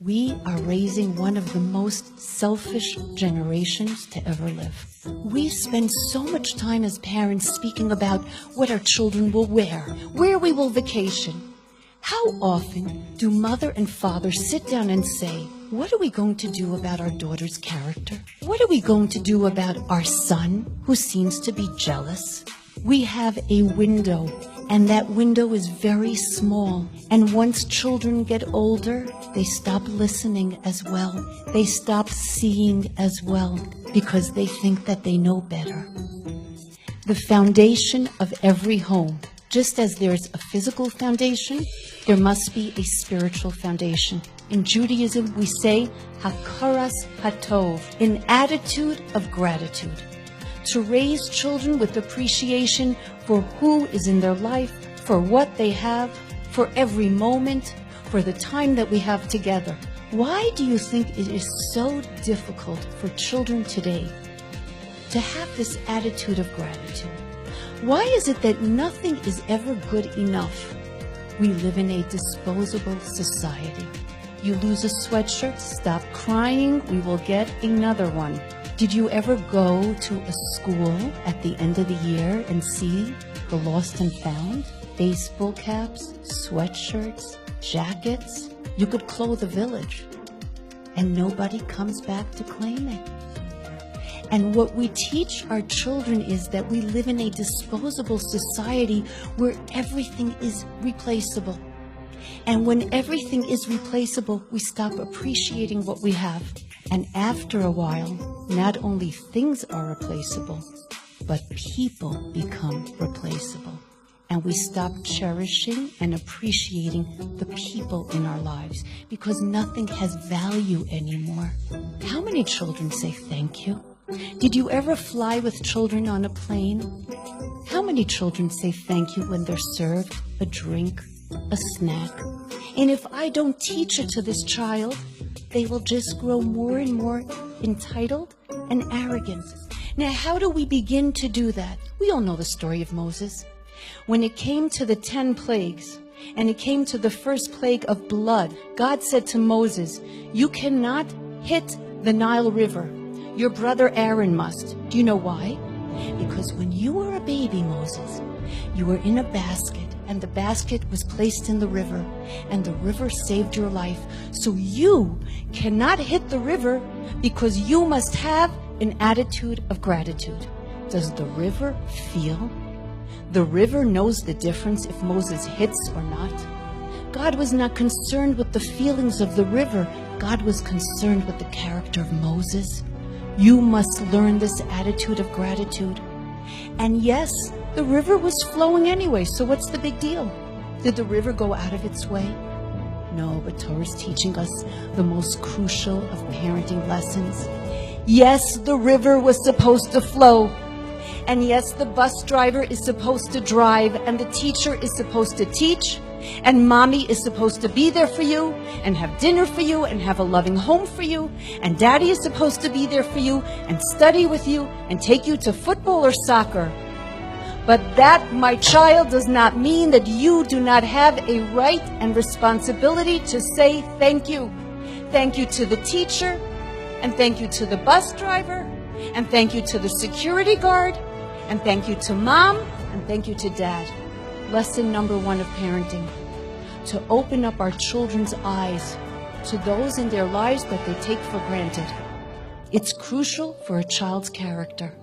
We are raising one of the most selfish generations to ever live. We spend so much time as parents speaking about what our children will wear, where we will vacation. How often do mother and father sit down and say, what are we going to do about our daughter's character? What are we going to do about our son who seems to be jealous? We have a window, and that window is very small. And once children get older, they stop listening as well. They stop seeing as well because they think that they know better. The foundation of every home, just as there's a physical foundation, there must be a spiritual foundation. In Judaism, we say, hakaras hatov, an attitude of gratitude. To raise children with appreciation for who is in their life, for what they have, for every moment, for the time that we have together. Why do you think it is so difficult for children today to have this attitude of gratitude? Why is it that nothing is ever good enough? We live in a disposable society. You lose a sweatshirt, stop crying, we will get another one. Did you ever go to a school at the end of the year and see the lost and found? Baseball caps, sweatshirts, jackets. You could clothe a village, and nobody comes back to claim it. And what we teach our children is that we live in a disposable society where everything is replaceable. And when everything is replaceable, we stop appreciating what we have. And after a while, not only things are replaceable, but people become replaceable. And we stop cherishing and appreciating the people in our lives because nothing has value anymore. How many children say thank you? Did you ever fly with children on a plane? How many children say thank you when they're served a drink, a snack? And if I don't teach it to this child, they will just grow more and more entitled and arrogant. Now, how do we begin to do that? We all know the story of Moses. When it came to the 10 plagues, and it came to the first plague of blood, God said to Moses, you cannot hit the Nile River. Your brother Aaron must. Do you know why? Because when you were a baby, Moses, you were in a basket, and the basket was placed in the river, and the river saved your life. So you cannot hit the river because you must have an attitude of gratitude. Does the river feel? The river knows the difference if Moses hits or not. God was not concerned with the feelings of the river. God was concerned with the character of Moses. You must learn this attitude of gratitude. And yes, the river was flowing anyway, so what's the big deal? Did the river go out of its way? No, but Torah is teaching us the most crucial of parenting lessons. Yes, the river was supposed to flow. And yes, the bus driver is supposed to drive, and the teacher is supposed to teach, and mommy is supposed to be there for you, and have dinner for you, and have a loving home for you, and daddy is supposed to be there for you, and study with you, and take you to football or soccer. But that, my child, does not mean that you do not have a right and responsibility to say thank you. Thank you to the teacher, and thank you to the bus driver, and thank you to the security guard, and thank you to mom, and thank you to dad. Lesson number 1 of parenting: to open up our children's eyes to those in their lives that they take for granted. It's crucial for a child's character.